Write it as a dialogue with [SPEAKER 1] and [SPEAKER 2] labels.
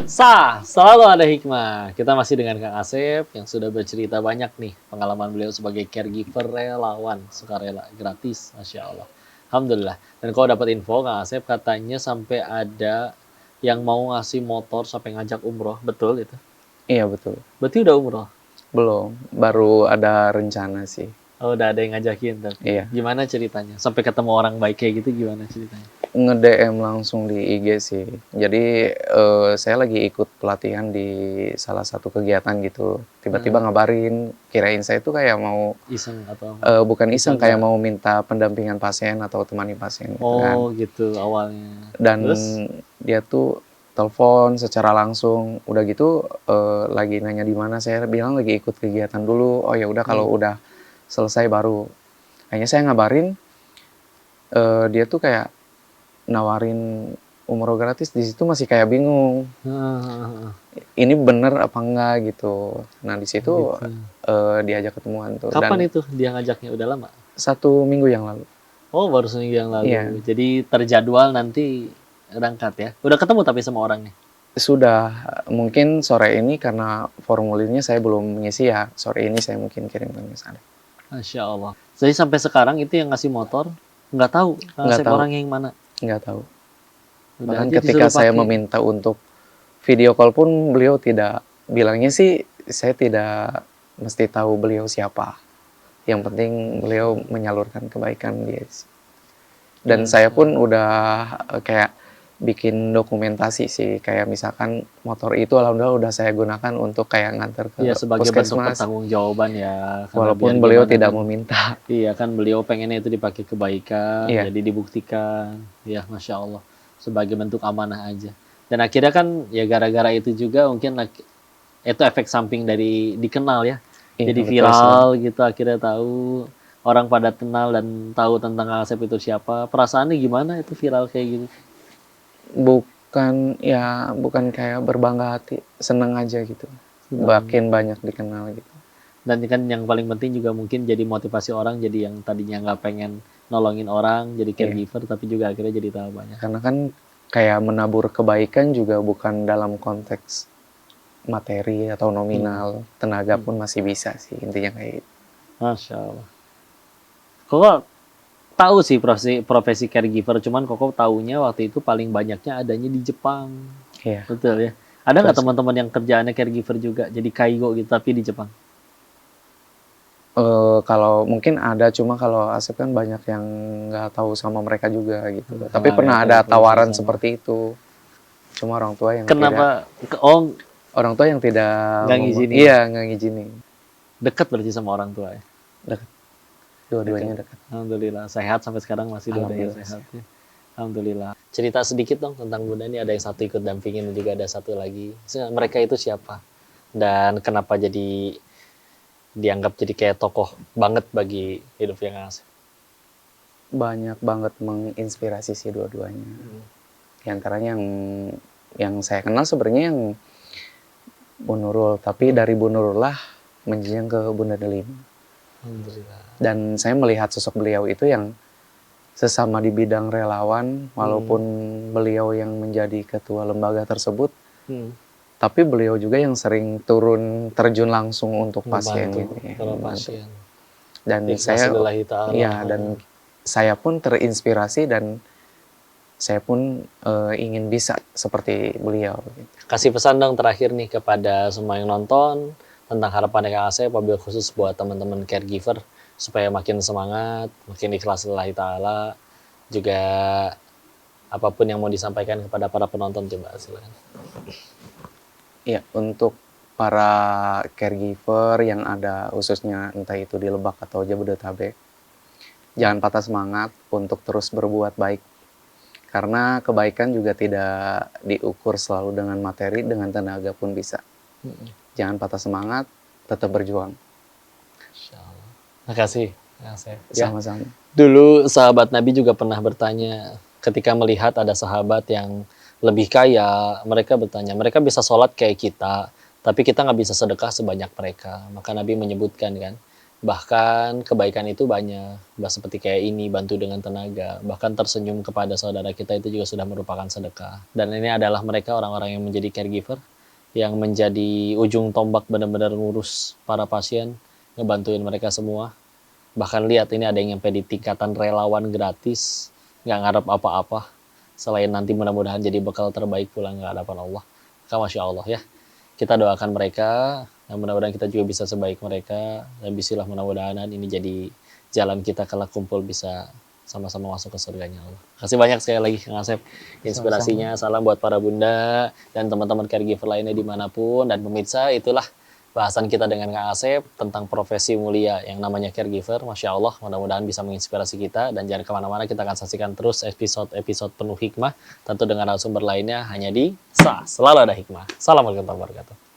[SPEAKER 1] Selalu ada hikmah. Kita masih dengan Kang Asep yang sudah bercerita banyak nih pengalaman beliau sebagai caregiver relawan, sukarela, gratis, Masya Allah. Alhamdulillah. Dan kalau dapat info Kang Asep katanya sampai ada yang mau ngasih motor sampai ngajak umroh, betul itu?
[SPEAKER 2] Iya betul.
[SPEAKER 1] Berarti udah umroh?
[SPEAKER 2] Belum, baru ada rencana sih.
[SPEAKER 1] Oh, udah ada yang ngajakin tapi.
[SPEAKER 2] Iya.
[SPEAKER 1] Gimana ceritanya? Sampai ketemu orang baik kayak gitu gimana ceritanya?
[SPEAKER 2] Nge-DM langsung di IG sih. Jadi saya lagi ikut pelatihan di salah satu kegiatan gitu. Tiba-tiba ngabarin, kirain saya tuh kayak mau
[SPEAKER 1] Iseng atau
[SPEAKER 2] bukan iseng,
[SPEAKER 1] bercanda?
[SPEAKER 2] kayak mau minta pendampingan pasien atau temani pasien gitu kan.
[SPEAKER 1] Oh, gitu awalnya.
[SPEAKER 2] Dan
[SPEAKER 1] Terus?
[SPEAKER 2] dia tuh telepon secara langsung, udah gitu lagi nanya di mana, saya bilang lagi ikut kegiatan dulu. Oh ya udah kalau udah selesai baru. Akhirnya saya ngabarin, dia tuh kayak nawarin umroh gratis. Di situ masih kayak bingung,
[SPEAKER 1] Heeh.
[SPEAKER 2] ini bener apa enggak gitu. Nah di situ
[SPEAKER 1] Gitu.
[SPEAKER 2] diajak ketemuan tuh.
[SPEAKER 1] Kapan
[SPEAKER 2] Dan
[SPEAKER 1] itu dia ngajaknya? Udah lama?
[SPEAKER 2] 1 minggu yang lalu.
[SPEAKER 1] Oh, baru seminggu yang lalu.
[SPEAKER 2] Iya.
[SPEAKER 1] Jadi terjadwal nanti berangkat ya. Udah ketemu tapi sama orangnya.
[SPEAKER 2] Sudah, mungkin sore ini karena formulirnya saya belum mengisi ya, sore ini saya mungkin kirimkan ke sana.
[SPEAKER 1] Masya Allah. Jadi sampai sekarang itu yang ngasih motor nggak tahu
[SPEAKER 2] Nggak
[SPEAKER 1] Asep
[SPEAKER 2] tahu.
[SPEAKER 1] orangnya yang mana.
[SPEAKER 2] Nggak tahu.
[SPEAKER 1] Udah
[SPEAKER 2] Bahkan
[SPEAKER 1] aja
[SPEAKER 2] ketika
[SPEAKER 1] disuruh
[SPEAKER 2] saya
[SPEAKER 1] pakai.
[SPEAKER 2] meminta untuk video call pun beliau tidak, bilangnya sih saya tidak mesti tahu beliau siapa. Yang penting beliau menyalurkan kebaikan dia. Dan saya pun udah kayak bikin dokumentasi sih, kayak misalkan motor itu alhamdulillah udah saya gunakan untuk kayak nganter ke
[SPEAKER 1] Iya, sebagai bentuk
[SPEAKER 2] puskesmas,
[SPEAKER 1] pertanggungjawaban ya. Karena
[SPEAKER 2] walaupun
[SPEAKER 1] biar
[SPEAKER 2] beliau
[SPEAKER 1] gimana
[SPEAKER 2] tidak
[SPEAKER 1] kan.
[SPEAKER 2] meminta.
[SPEAKER 1] Iya kan beliau pengennya itu dipakai kebaikan,
[SPEAKER 2] Iya.
[SPEAKER 1] jadi dibuktikan. Ya, Masya Allah. Sebagai bentuk amanah aja. Dan akhirnya kan ya gara-gara itu juga mungkin itu efek samping dari dikenal ya.
[SPEAKER 2] Iya,
[SPEAKER 1] Jadi
[SPEAKER 2] betul
[SPEAKER 1] viral gitu akhirnya tahu orang pada kenal dan tahu tentang Kang Asep itu siapa. Perasaannya gimana itu viral kayak gitu?
[SPEAKER 2] Bukan kayak berbangga hati, seneng aja gitu. Makin banyak dikenal gitu.
[SPEAKER 1] Dan kan yang paling penting juga mungkin jadi motivasi orang jadi yang tadinya nggak pengen nolongin orang jadi caregiver tapi juga akhirnya jadi tahu banyak.
[SPEAKER 2] Karena kan kayak menabur kebaikan juga bukan dalam konteks materi atau nominal, tenaga pun masih bisa sih intinya kayak gitu.
[SPEAKER 1] Masya Allah. Kok tahu sih profesi caregiver, cuman Koko taunya waktu itu paling banyaknya adanya di Jepang.
[SPEAKER 2] Iya.
[SPEAKER 1] Betul ya? Ada nggak
[SPEAKER 2] Betul.
[SPEAKER 1] teman-teman yang kerjaannya caregiver juga, jadi kaigo gitu tapi di Jepang?
[SPEAKER 2] Kalau mungkin ada, cuma kalau Asep kan banyak yang nggak tahu sama mereka juga gitu. Tapi
[SPEAKER 1] Nggak
[SPEAKER 2] pernah
[SPEAKER 1] tahu
[SPEAKER 2] ada
[SPEAKER 1] kalau
[SPEAKER 2] tawaran
[SPEAKER 1] sama.
[SPEAKER 2] seperti itu. Cuma orang tua yang tidak,
[SPEAKER 1] Kenapa? Oh,
[SPEAKER 2] orang tua yang tidak
[SPEAKER 1] Nggak ngizinin.
[SPEAKER 2] Iya, nggak ngizinin.
[SPEAKER 1] dekat berarti sama orang tua ya?
[SPEAKER 2] Dekat. Dua-duanya dekat.
[SPEAKER 1] Alhamdulillah, sehat sampai sekarang masih dua-duanya
[SPEAKER 2] Alhamdulillah.
[SPEAKER 1] sehat ya. Alhamdulillah. Cerita sedikit dong tentang Bunda ini, ada yang satu ikut dampingin dan juga ada satu lagi. Mereka itu siapa? Dan kenapa jadi dianggap jadi kayak tokoh banget bagi hidup yang Asep?
[SPEAKER 2] Banyak banget menginspirasi sih dua-duanya. Di antaranya yang saya kenal sebenarnya yang Bu Nurul, tapi dari Bu Nurul lah menjenjang ke Bunda Delima.
[SPEAKER 1] Alhamdulillah.
[SPEAKER 2] Dan saya melihat sosok beliau itu yang sesama di bidang relawan, walaupun beliau yang menjadi ketua lembaga tersebut, tapi beliau juga yang sering turun terjun langsung untuk pasien gitu ya.
[SPEAKER 1] Para pasien.
[SPEAKER 2] Dan dan saya pun terinspirasi dan saya pun ingin bisa seperti beliau.
[SPEAKER 1] Kasih pesan dong terakhir nih kepada semua yang nonton tentang harapan Kang Asep, wabil khusus buat teman-teman caregiver supaya makin semangat, makin ikhlas lillahi ta'ala, juga apapun yang mau disampaikan kepada para penonton, coba silakan.
[SPEAKER 2] Ya, untuk para caregiver yang ada khususnya entah itu di Lebak atau Jabodetabek, jangan patah semangat untuk terus berbuat baik. Karena kebaikan juga tidak diukur selalu dengan materi, dengan tenaga pun bisa. Jangan patah semangat, tetap berjuang.
[SPEAKER 1] Insyaallah. Makasih,
[SPEAKER 2] Sama-sama.
[SPEAKER 1] Dulu sahabat Nabi juga pernah bertanya, ketika melihat ada sahabat yang lebih kaya, mereka bertanya, mereka bisa sholat kayak kita, tapi kita nggak bisa sedekah sebanyak mereka. Maka Nabi menyebutkan kan, Bahkan kebaikan itu banyak, seperti kayak ini, bantu dengan tenaga, bahkan tersenyum kepada saudara kita itu juga sudah merupakan sedekah. Dan ini adalah mereka orang-orang yang menjadi caregiver, yang menjadi ujung tombak benar-benar ngurus para pasien, ngebantuin mereka semua. Bahkan lihat ini ada yang nyampe di tingkatan relawan gratis, nggak ngarep apa-apa, selain nanti mudah-mudahan jadi bekal terbaik pulang ke hadapan Allah. Maka Masya Allah ya, kita doakan mereka, dan mudah-mudahan kita juga bisa sebaik mereka, dan bismillah mudah-mudahan ini jadi jalan kita kelak kumpul bisa sama-sama masuk ke surganya Allah. Kasih banyak sekali lagi Kang Asep inspirasinya. Salam buat para bunda dan teman-teman caregiver lainnya dimanapun. Dan pemirsa, itulah bahasan kita dengan Kang Asep tentang profesi mulia yang namanya caregiver. Masya Allah, mudah-mudahan bisa menginspirasi kita. Dan jangan kemana-mana, kita akan saksikan terus episode-episode penuh hikmah, tentu dengan narasumber lainnya hanya di SA. Selalu ada hikmah. Assalamualaikum warahmatullahi wabarakatuh.